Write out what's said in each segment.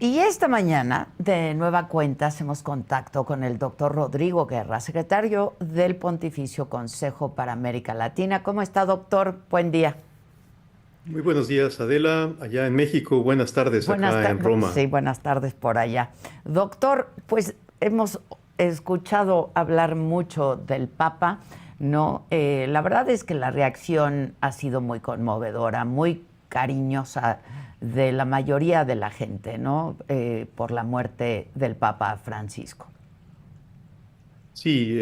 Y esta mañana, de nueva cuenta, hacemos contacto con el doctor Rodrigo Guerra, secretario del Pontificio Consejo para América Latina. ¿Cómo está, doctor? Buen día. Muy buenos días, Adela, allá en México. Buenas tardes Buenas acá en tardes. Roma. Sí, buenas tardes por allá. Doctor, pues hemos escuchado hablar mucho del Papa, ¿no? La verdad es que la reacción ha sido muy conmovedora, muy cariñosa de la mayoría de la gente, ¿no? Por la muerte del Papa Francisco. Sí,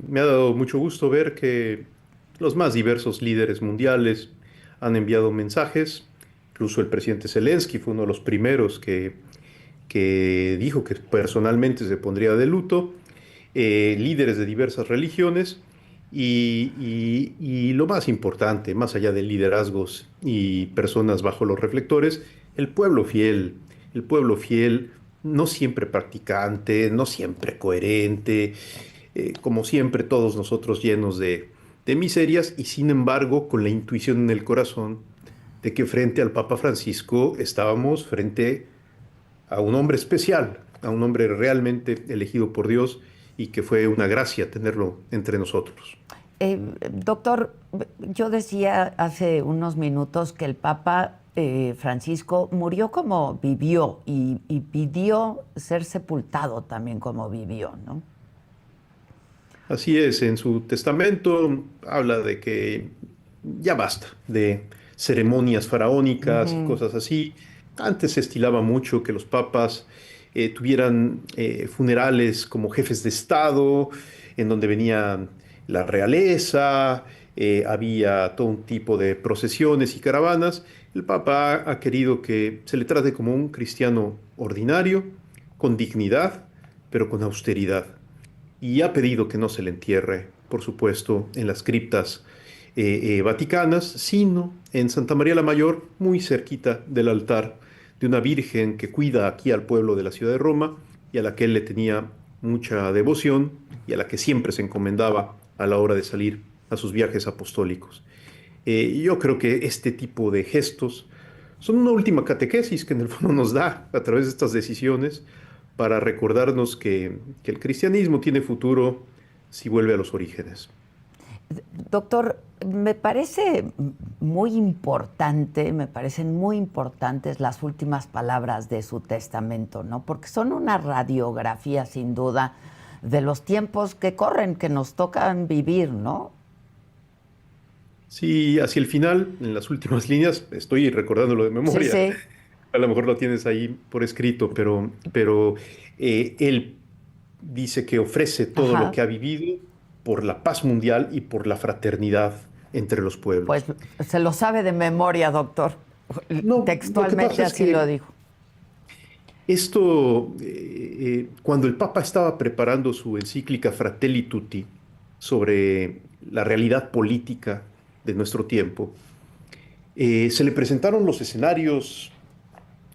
me ha dado mucho gusto ver que los más diversos líderes mundiales han enviado mensajes. Incluso el presidente Zelensky fue uno de los primeros que dijo que personalmente se pondría de luto. Líderes de diversas religiones y lo más importante, más allá de liderazgos y personas bajo los reflectores, el pueblo fiel, no siempre practicante, no siempre coherente, como siempre todos nosotros llenos de miserias y sin embargo con la intuición en el corazón de que frente al Papa Francisco estábamos frente a un hombre especial, a un hombre realmente elegido por Dios y que fue una gracia tenerlo entre nosotros. Doctor, yo decía hace unos minutos que el Papa Francisco murió como vivió y pidió ser sepultado también como vivió, ¿no? Así es, en su testamento habla de que ya basta de ceremonias faraónicas y Ujú. cosas así. Antes se estilaba mucho que los papas tuvieran funerales como jefes de Estado, en donde venía la realeza, había todo un tipo de procesiones y caravanas. El Papa ha querido que se le trate como un cristiano ordinario, con dignidad, pero con austeridad y ha pedido que no se le entierre, por supuesto, en las criptas vaticanas, sino en Santa María la Mayor, muy cerquita del altar de una virgen que cuida aquí al pueblo de la ciudad de Roma y a la que él le tenía mucha devoción y a la que siempre se encomendaba a la hora de salir a sus viajes apostólicos. Yo creo que este tipo de gestos son una última catequesis que en el fondo nos da a través de estas decisiones para recordarnos que el cristianismo tiene futuro si vuelve a los orígenes. Doctor, me parece muy importante, me parecen muy importantes las últimas palabras de su testamento, ¿no? Porque son una radiografía, sin duda, de los tiempos que corren, que nos tocan vivir, ¿no? Sí, hacia el final, en las últimas líneas, estoy recordándolo de Sí, memoria, sí. a lo mejor lo tienes ahí por escrito, pero él dice que ofrece todo lo Ajá. que ha vivido por la paz mundial y por la fraternidad entre los Pues pueblos. se lo sabe de memoria, doctor. No, lo que Textualmente pasa es así lo que dijo. esto, cuando el Papa estaba preparando su encíclica Fratelli Tutti sobre la realidad política de nuestro tiempo, se le presentaron los escenarios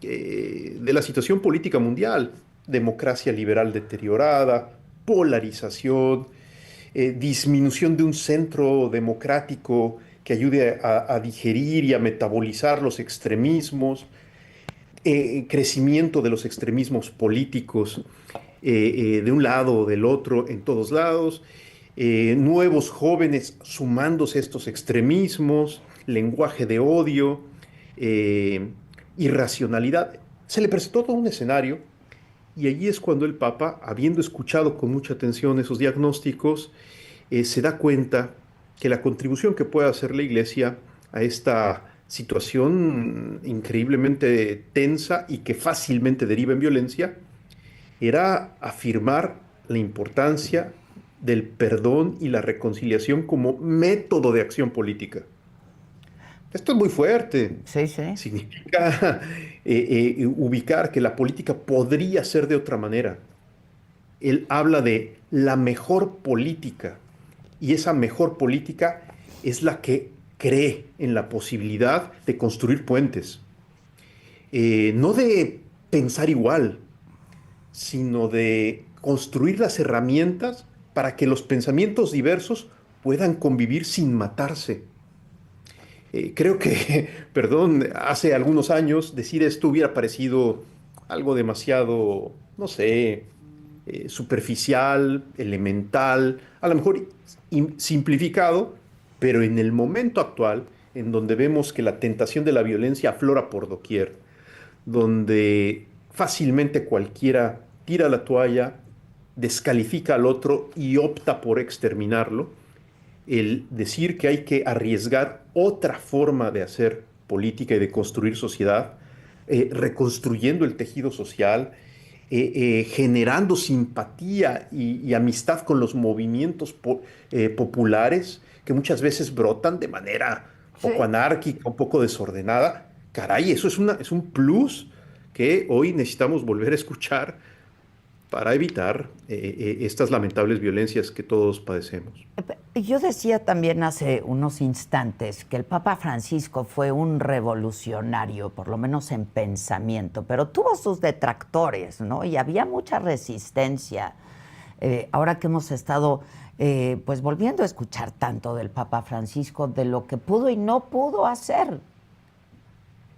de la situación política mundial: democracia liberal deteriorada, polarización, disminución de un centro democrático que ayude a digerir y a metabolizar los extremismos, crecimiento de los extremismos políticos de un lado o del otro en todos lados, nuevos jóvenes sumándose a estos extremismos, lenguaje de odio, eh, irracionalidad. Se le presentó todo un escenario y allí es cuando el Papa, habiendo escuchado con mucha atención esos diagnósticos, se da cuenta que la contribución que puede hacer la Iglesia a esta situación increíblemente tensa y que fácilmente deriva en violencia era afirmar la importancia del perdón y la reconciliación como método de acción política. Esto es muy fuerte. Sí, sí. Significa ubicar que la política podría ser de otra manera. Él habla de la mejor política y esa mejor política es la que cree en la posibilidad de construir puentes, no de pensar igual, sino de construir las herramientas para que los pensamientos diversos puedan convivir sin matarse. Creo que, perdón, hace algunos años decir esto hubiera parecido algo demasiado, no sé, superficial, elemental, a lo mejor simplificado, pero en el momento actual, en donde vemos que la tentación de la violencia aflora por doquier, donde fácilmente cualquiera tira la toalla, descalifica al otro y opta por exterminarlo, el decir que hay que arriesgar otra forma de hacer política y de construir sociedad, reconstruyendo el tejido social, generando simpatía y amistad con los movimientos populares que muchas veces brotan de manera poco Sí. anárquica, un poco desordenada. Caray, eso es un plus que hoy necesitamos volver a escuchar para evitar estas lamentables violencias que todos padecemos. Yo decía también hace unos instantes que el Papa Francisco fue un revolucionario, por lo menos en pensamiento, pero tuvo sus detractores, ¿no? Y había mucha resistencia. Ahora que hemos estado pues volviendo a escuchar tanto del Papa Francisco, de lo que pudo y no pudo hacer,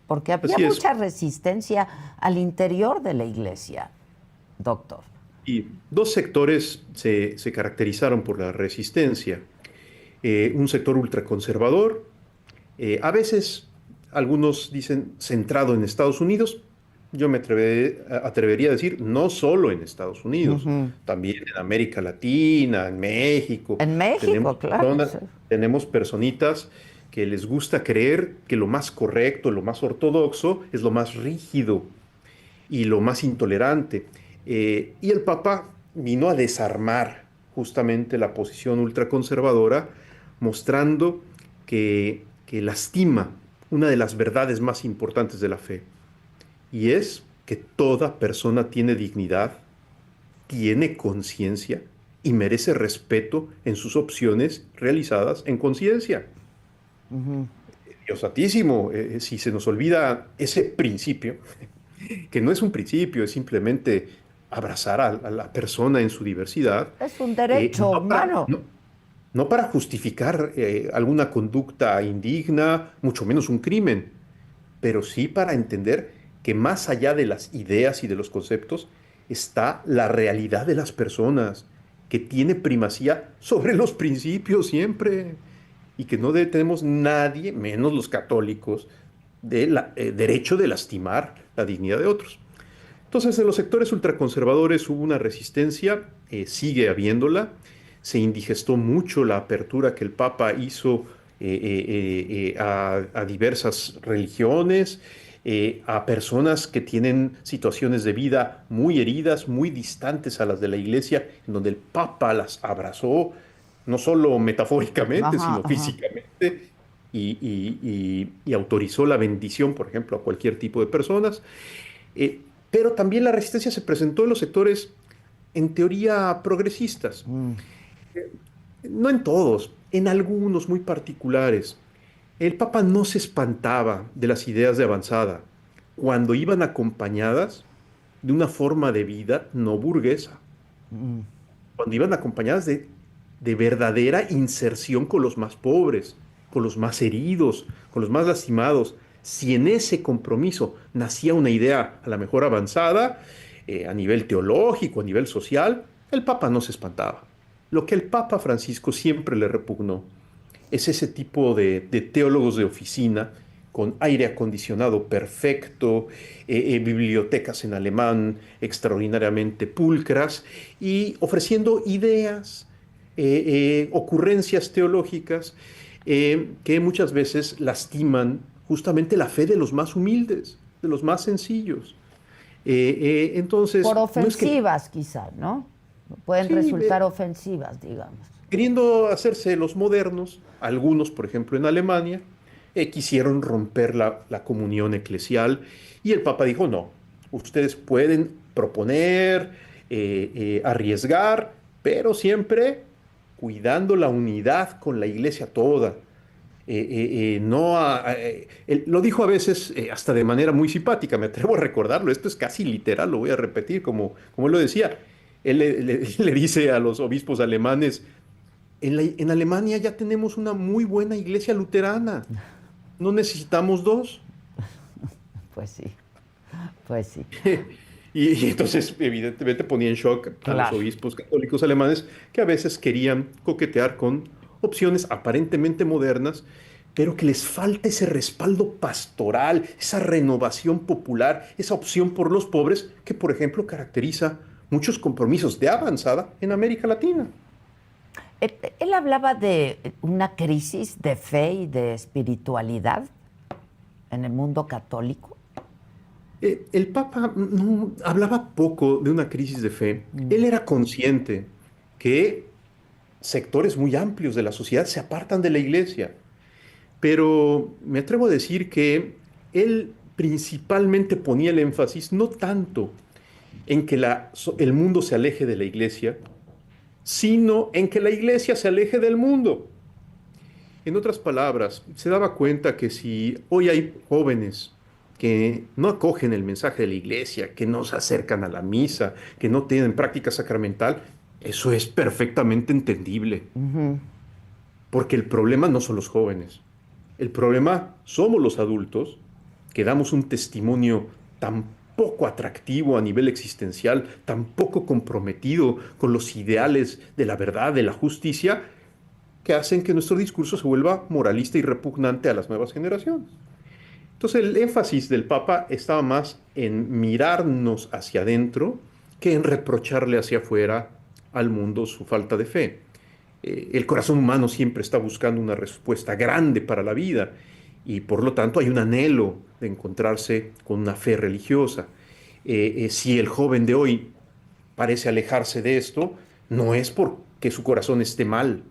porque había Así es. mucha resistencia al interior de la iglesia, doctor. Y dos sectores se caracterizaron por la resistencia. Un sector ultraconservador, a veces algunos dicen centrado en Estados Unidos. Yo me atrevería a decir no solo en Estados Unidos, Ujú. también en América Latina, en México. En México, Tenemos claro. Sí. tenemos personitas que les gusta creer que lo más correcto, lo más ortodoxo es lo más rígido y lo más intolerante. Y el Papa vino a desarmar justamente la posición ultraconservadora, mostrando que lastima una de las verdades más importantes de la fe, y es que toda persona tiene dignidad, tiene conciencia y merece respeto en sus opciones realizadas en conciencia. Ujú. Dios Santísimo, si se nos olvida ese principio, que no es un principio, es simplemente abrazar a la persona en su diversidad, Es un derecho no para, humano. no para justificar alguna conducta indigna, mucho menos un crimen, pero sí para entender que más allá de las ideas y de los conceptos está la realidad de las personas, que tiene primacía sobre los principios siempre, y que no tenemos nadie, menos los católicos, del derecho de lastimar la dignidad de otros. Entonces, en los sectores ultraconservadores hubo una resistencia, sigue habiéndola. Se indigestó mucho la apertura que el Papa hizo a diversas religiones, a personas que tienen situaciones de vida muy heridas, muy distantes a las de la Iglesia, en donde el Papa las abrazó, no solo metafóricamente, Ajá, sino ajá. físicamente, y autorizó la bendición, por ejemplo, a cualquier tipo de personas. Eh, pero también la resistencia se presentó en los sectores, en teoría, progresistas. Mm. No en todos, en algunos muy particulares. El Papa no se espantaba de las ideas de avanzada cuando iban acompañadas de una forma de vida no burguesa, Mm. cuando iban acompañadas de verdadera inserción con los más pobres, con los más heridos, con los más lastimados. Si en ese compromiso nacía una idea a la mejor avanzada, a nivel teológico, a nivel social, el Papa no se espantaba. Lo que el Papa Francisco siempre le repugnó es ese tipo de teólogos de oficina con aire acondicionado perfecto, bibliotecas en alemán extraordinariamente pulcras y ofreciendo ideas, ocurrencias teológicas que muchas veces lastiman justamente la fe de los más humildes, de los más sencillos. Por Entonces, no es que, ofensivas, quizás, ¿no? Pueden sí, resultar ofensivas, digamos. queriendo hacerse los modernos, algunos, por ejemplo, en Alemania, quisieron romper la comunión eclesial y el Papa dijo, no, ustedes pueden proponer, arriesgar, pero siempre cuidando la unidad con la iglesia toda. No él lo dijo a veces hasta de manera muy simpática, me atrevo a recordarlo, esto es casi literal, lo voy a repetir como él lo decía. Él le dice a los obispos alemanes, en Alemania ya tenemos una muy buena iglesia luterana. No necesitamos dos. Pues sí, pues sí. Y entonces, evidentemente, ponía en shock a los Claro. obispos católicos alemanes que a veces querían coquetear con opciones aparentemente modernas, pero que les falta ese respaldo pastoral, esa renovación popular, esa opción por los pobres que, por ejemplo, caracteriza muchos compromisos de avanzada en América Latina. Él hablaba de una crisis de fe y de espiritualidad en el mundo católico. El Papa no, hablaba poco de una crisis de fe. Él era consciente que sectores muy amplios de la sociedad se apartan de la Iglesia, pero me atrevo a decir que él principalmente ponía el énfasis no tanto en que el mundo se aleje de la Iglesia, sino en que la Iglesia se aleje del mundo. En otras palabras, se daba cuenta que si hoy hay jóvenes que no acogen el mensaje de la iglesia, que no se acercan a la misa, que no tienen práctica sacramental, eso es perfectamente entendible, porque el problema no son los jóvenes, el problema somos los adultos que damos un testimonio tan poco atractivo a nivel existencial, tan poco comprometido con los ideales de la verdad, de la justicia, que hacen que nuestro discurso se vuelva moralista y repugnante a las nuevas generaciones. Entonces el énfasis del Papa estaba más en mirarnos hacia adentro que en reprocharle hacia afuera al mundo su falta de fe. El corazón humano siempre está buscando una respuesta grande para la vida y por lo tanto hay un anhelo de encontrarse con una fe religiosa. Si el joven de hoy parece alejarse de esto, no es porque su corazón esté mal,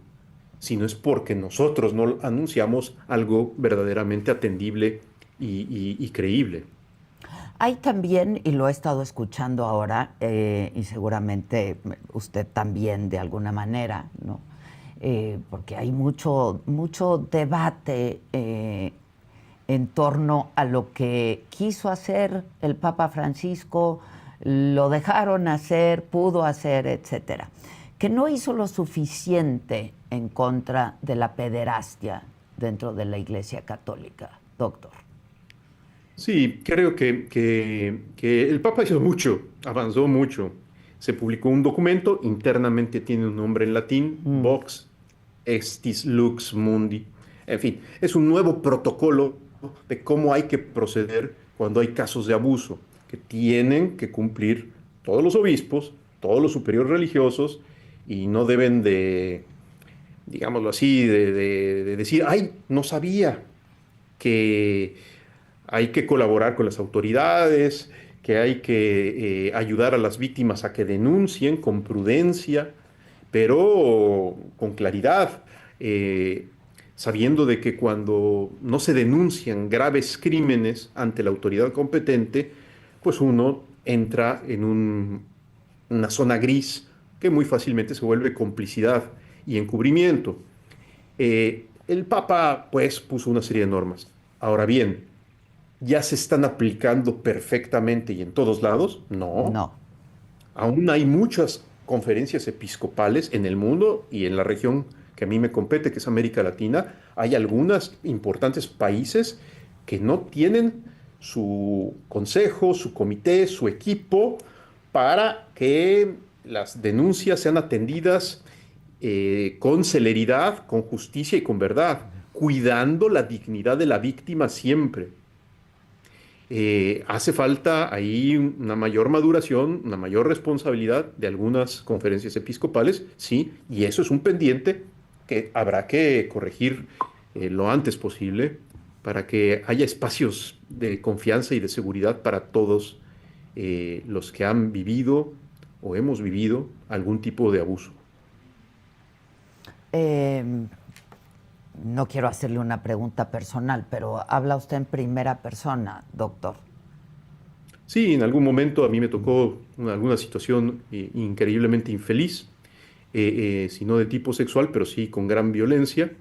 sino es porque nosotros no anunciamos algo verdaderamente atendible y creíble. Hay también, y lo he estado escuchando ahora, y seguramente usted también de alguna manera, ¿no? Porque hay mucho debate en torno a lo que quiso hacer el Papa Francisco, lo dejaron hacer, pudo hacer, etcétera. Que no hizo lo suficiente en contra de la pederastia dentro de la Iglesia Católica, doctor. Sí, creo que el Papa hizo mucho, avanzó mucho. Se publicó un documento, internamente tiene un nombre en latín, Vox Estis Lux Mundi. En fin, es un nuevo protocolo de cómo hay que proceder cuando hay casos de abuso, que tienen que cumplir todos los obispos, todos los superiores religiosos, y no deben de, digámoslo así, de decir, ay, no sabía que hay que colaborar con las autoridades, que hay que ayudar a las víctimas a que denuncien con prudencia, pero con claridad, sabiendo de que cuando no se denuncian graves crímenes ante la autoridad competente, pues uno entra en una zona gris que muy fácilmente se vuelve complicidad y encubrimiento. El Papa, pues, puso una serie de normas. Ahora bien, ¿ya se están aplicando perfectamente y en todos lados? No. No. Aún hay muchas conferencias episcopales en el mundo y en la región que a mí me compete, que es América Latina. Hay algunos importantes países que no tienen su consejo, su comité, su equipo para que las denuncias sean atendidas con celeridad, con justicia y con verdad, cuidando la dignidad de la víctima siempre. Hace falta ahí una mayor maduración, una mayor responsabilidad de algunas conferencias episcopales, sí, y eso es un pendiente que habrá que corregir lo antes posible para que haya espacios de confianza y de seguridad para todos los que han vivido o hemos vivido algún tipo de abuso. Eh, no quiero hacerle una pregunta personal, pero habla usted en primera persona, doctor. Sí, en algún momento a mí me tocó alguna situación increíblemente infeliz, si no de tipo sexual, pero sí con gran violencia,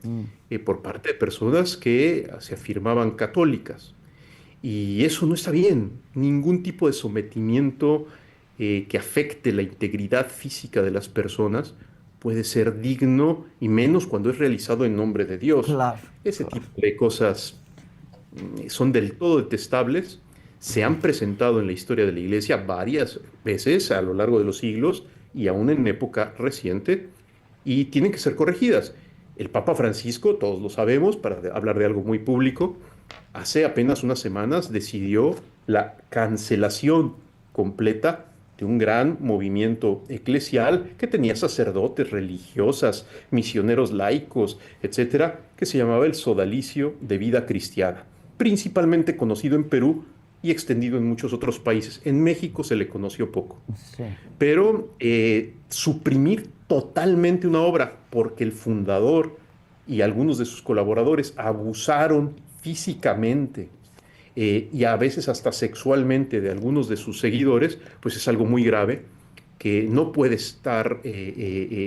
por parte de personas que se afirmaban católicas. Y eso no está bien. Ningún tipo de sometimiento que afecte la integridad física de las personas puede ser digno, y menos cuando es realizado en nombre de Dios. Claro, Ese claro. tipo de cosas son del todo detestables se han presentado en la historia de la Iglesia varias veces a lo largo de los siglos y aún en época reciente, y tienen que ser corregidas. El Papa Francisco, todos lo sabemos, para hablar de algo muy público, hace apenas unas semanas decidió la cancelación completa de un gran movimiento eclesial que tenía sacerdotes, religiosas, misioneros laicos, etcétera, que se llamaba el Sodalicio de Vida Cristiana, principalmente conocido en Perú y extendido en muchos otros países. En México se le conoció poco. Sí. Pero suprimir totalmente una obra porque el fundador y algunos de sus colaboradores abusaron físicamente y a veces hasta sexualmente de algunos de sus seguidores, pues es algo muy grave que no puede estar,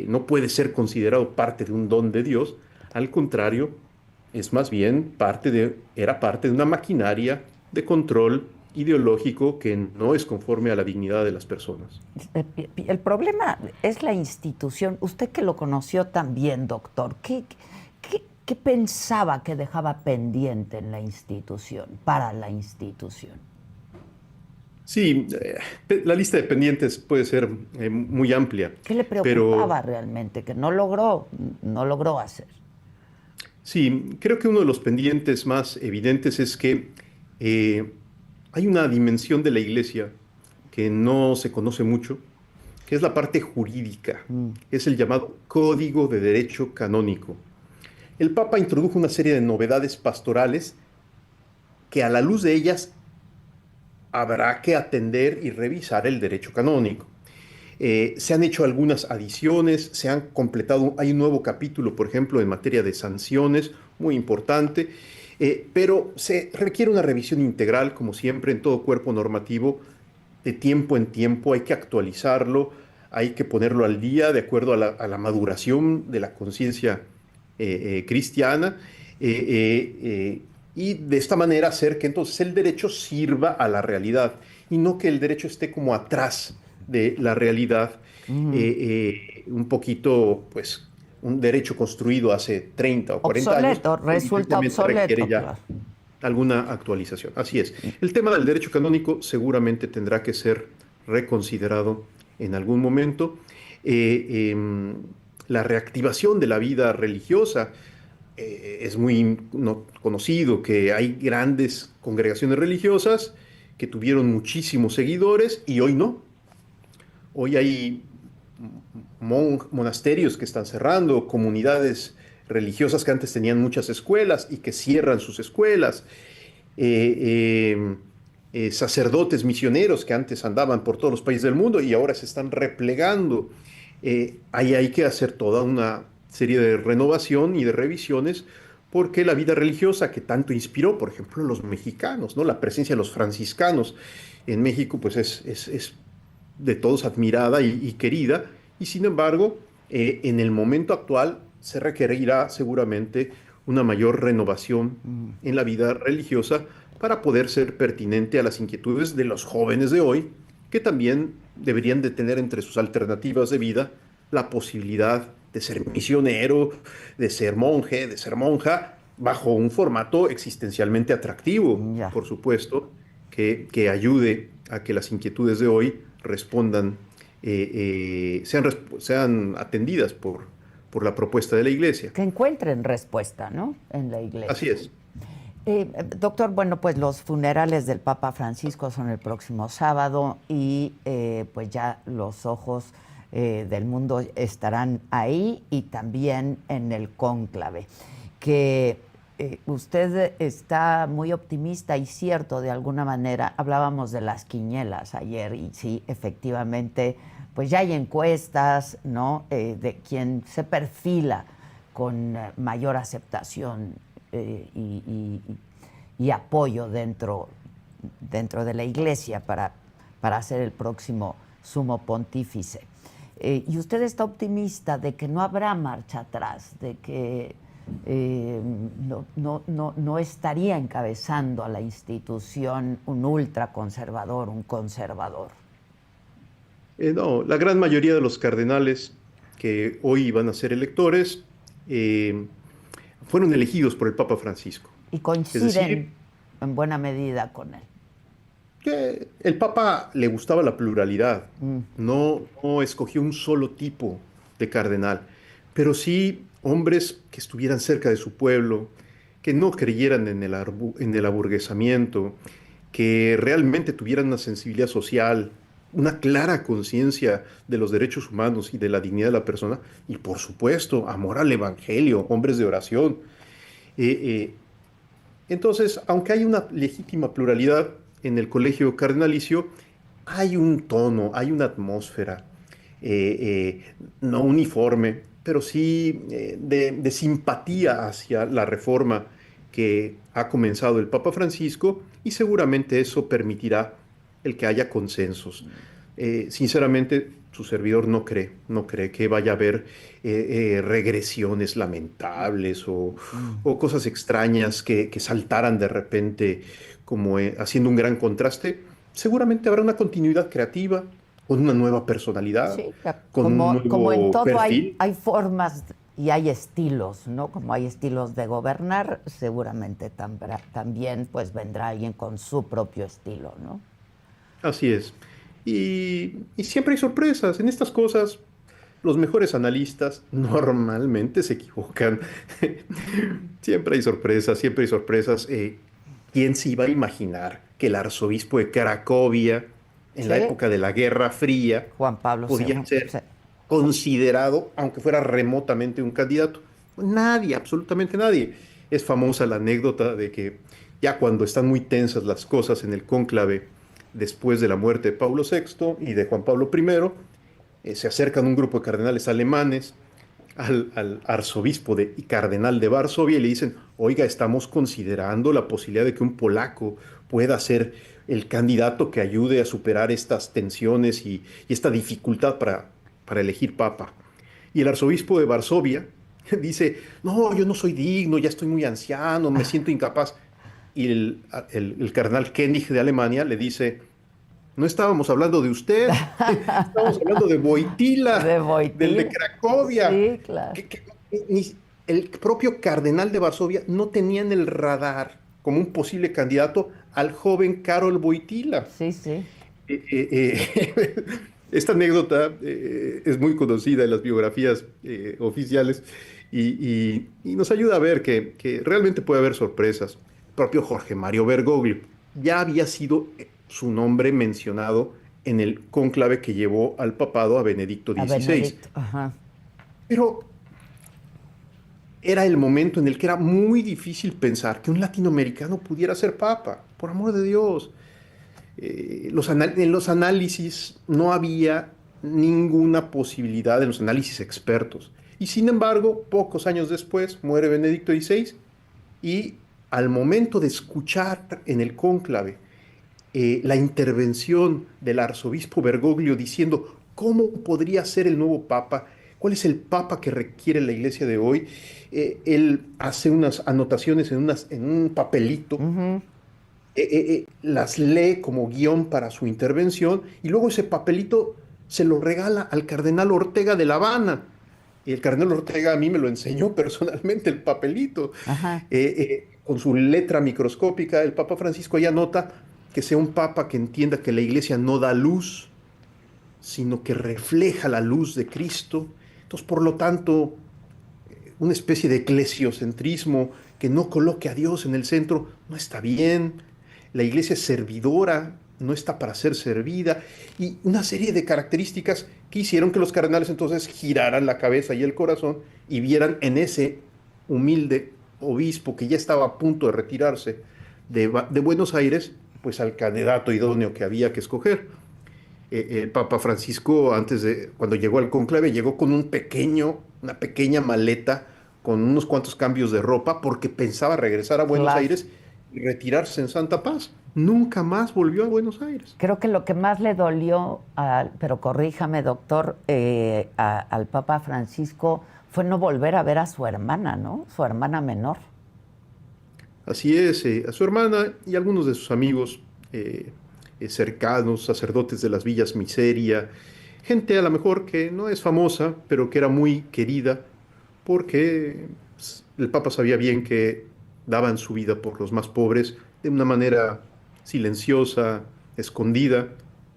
no puede ser considerado parte de un don de Dios. Al contrario, es más bien era parte de una maquinaria de control ideológico que no es conforme a la dignidad de las personas. El problema es la institución. Usted que lo conoció también, doctor, ¿qué pensaba que dejaba pendiente en la institución, para la institución? Sí, la lista de pendientes puede ser muy amplia, ¿Qué le pero preocupaba realmente que no logró hacer? sí, creo que uno de los pendientes más evidentes es que eh, hay una dimensión de la iglesia que no se conoce mucho, que es la parte jurídica, es el llamado Código de Derecho Canónico. El Papa introdujo una serie de novedades pastorales que a la luz de ellas habrá que atender y revisar el derecho canónico. Se han hecho algunas adiciones, se han completado, hay un nuevo capítulo, por ejemplo, en materia de sanciones, muy importante, pero se requiere una revisión integral, como siempre, en todo cuerpo normativo, de tiempo en tiempo, hay que actualizarlo, hay que ponerlo al día de acuerdo a la maduración de la conciencia cristiana, y de esta manera hacer que entonces el derecho sirva a la realidad y no que el derecho esté como atrás de la realidad, un poquito, pues, un derecho construido hace 30 o 40 años, Obsoleto, resulta evidentemente requiere obsoleto, ya claro. alguna actualización. Así es. El tema del derecho canónico seguramente tendrá que ser reconsiderado en algún momento. La reactivación de la vida religiosa, es muy conocido que hay grandes congregaciones religiosas que tuvieron muchísimos seguidores y hoy no. Hoy hay monasterios que están cerrando, comunidades religiosas que antes tenían muchas escuelas y que cierran sus escuelas, sacerdotes misioneros que antes andaban por todos los países del mundo y ahora se están replegando. Ahí hay que hacer toda una serie de renovación y de revisiones porque la vida religiosa que tanto inspiró, por ejemplo, a los mexicanos, ¿no? La presencia de los franciscanos en México, pues es de todos admirada y querida, y sin embargo, en el momento actual se requerirá seguramente una mayor renovación en la vida religiosa para poder ser pertinente a las inquietudes de los jóvenes de hoy, que también deberían de tener entre sus alternativas de vida la posibilidad de ser misionero, de ser monje, de ser monja, bajo un formato existencialmente atractivo, Ya. por supuesto, que ayude a que las inquietudes de hoy respondan, sean atendidas por la propuesta de la Iglesia. Que encuentren respuesta, ¿no? En la Así iglesia. es. Doctor, bueno, pues los funerales del Papa Francisco son el próximo sábado y pues ya los ojos del mundo estarán ahí y también en el cónclave. Que usted está muy optimista y cierto de alguna manera. Hablábamos de las quinielas ayer y sí, efectivamente, pues ya hay encuestas, ¿no? De quien se perfila con mayor aceptación y apoyo dentro de la Iglesia para ser el próximo sumo pontífice. Y usted está optimista de que no habrá marcha atrás, de que no estaría encabezando a la institución un ultraconservador, un conservador. No, la gran mayoría de los cardenales que hoy van a ser electores fueron elegidos por el Papa Francisco. Y Es decir, coinciden en buena medida con él. que el Papa le gustaba la pluralidad, Mm, no escogió un solo tipo de cardenal, pero sí hombres que estuvieran cerca de su pueblo, que no creyeran en el aburguesamiento, que realmente tuvieran una sensibilidad social, una clara conciencia de los derechos humanos y de la dignidad de la persona, y por supuesto, amor al Evangelio, hombres de oración. Eh, eh, entonces, aunque hay una legítima pluralidad en el colegio cardenalicio, hay un tono, hay una atmósfera, no uniforme, pero sí de simpatía hacia la reforma que ha comenzado el Papa Francisco, y seguramente eso permitirá el que haya consensos. Sinceramente, su servidor no cree que vaya a haber regresiones lamentables mm. o cosas extrañas que saltaran de repente como haciendo un gran contraste. Seguramente habrá una continuidad creativa, con una nueva personalidad, Sí, con un como en nuevo todo perfil. hay formas y hay estilos, ¿no? Como hay estilos de gobernar, seguramente también pues vendrá alguien con su propio estilo, ¿no? Así es. Y siempre hay sorpresas. En estas cosas, los mejores analistas normalmente se equivocan. Siempre hay sorpresas, siempre hay sorpresas. ¿Quién se iba a imaginar que el arzobispo de Cracovia, en la Sí, época de la Guerra Fría, Juan Pablo podía II. ser Sí. considerado, aunque fuera remotamente un candidato? Nadie, absolutamente nadie. Es famosa la anécdota de que ya cuando están muy tensas las cosas en el cónclave, después de la muerte de Pablo VI y de Juan Pablo I, se acercan un grupo de cardenales alemanes al arzobispo y cardenal de Varsovia y le dicen: oiga, estamos considerando la posibilidad de que un polaco pueda ser el candidato que ayude a superar estas tensiones y esta dificultad para elegir papa. Y el arzobispo de Varsovia dice: no, yo no soy digno, ya estoy muy anciano, me siento incapaz. Y el cardenal Koenig de Alemania le dice: no estábamos hablando de usted, estábamos hablando de De Wojtyla, del de Boitil. Cracovia, Sí, claro. que el propio cardenal de Varsovia no tenía en el radar como un posible candidato al joven Karol Wojtyla. Sí, sí. Esta anécdota es muy conocida en las biografías oficiales y nos ayuda a ver que realmente puede haber sorpresas. El propio Jorge Mario Bergoglio ya había sido su nombre mencionado en el cónclave que llevó al papado a Benedicto A XVI. Benedicto. Ajá. Pero era el momento en el que era muy difícil pensar que un latinoamericano pudiera ser papa, por amor de Dios. En los análisis no había ninguna posibilidad en los análisis expertos. Y sin embargo, pocos años después muere Benedicto XVI y al momento de escuchar en el cónclave la intervención del arzobispo Bergoglio diciendo cómo podría ser el nuevo papa, cuál es el papa que requiere la iglesia de hoy, él hace unas anotaciones en un papelito, Ujú. las lee como guión para su intervención y luego ese papelito se lo regala al cardenal Ortega de La Habana. Y el cardenal Ortega a mí me lo enseñó personalmente, el papelito. Ajá. Con su letra microscópica, el Papa Francisco ya nota que sea un papa que entienda que la iglesia no da luz, sino que refleja la luz de Cristo. Entonces, por lo tanto, una especie de eclesiocentrismo que no coloque a Dios en el centro no está bien. La iglesia es servidora, no está para ser servida, y una serie de características que hicieron que los cardenales entonces giraran la cabeza y el corazón y vieran en ese humilde obispo que ya estaba a punto de retirarse de Buenos Aires, pues al candidato idóneo que había que escoger. El Papa Francisco, cuando llegó al cónclave, llegó con una pequeña maleta con unos cuantos cambios de ropa porque pensaba regresar a Buenos Claro. Aires y retirarse en Santa Paz. Nunca más volvió a Buenos Aires. Creo que lo que más le dolió, pero corríjame, doctor, al Papa Francisco fue no volver a ver a su hermana, ¿no? Su hermana menor. Así es, a su hermana y algunos de sus amigos cercanos, sacerdotes de las villas Miseria, gente a lo mejor que no es famosa, pero que era muy querida porque el Papa sabía bien que daban su vida por los más pobres de una manera silenciosa, escondida,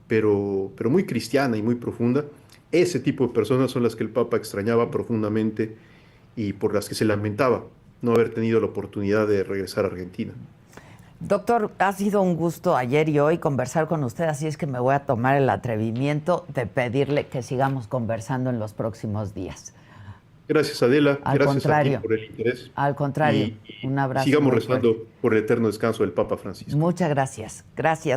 pero muy cristiana y muy profunda. Ese tipo de personas son las que el Papa extrañaba profundamente y por las que se lamentaba no haber tenido la oportunidad de regresar a Argentina. Doctor, ha sido un gusto ayer y hoy conversar con usted, así es que me voy a tomar el atrevimiento de pedirle que sigamos conversando en los próximos días. Gracias, Adela. Al Gracias a ti contrario, por el interés. al contrario, Y un abrazo sigamos muy rezando fuerte. por el eterno descanso del Papa Francisco. Muchas gracias. Gracias.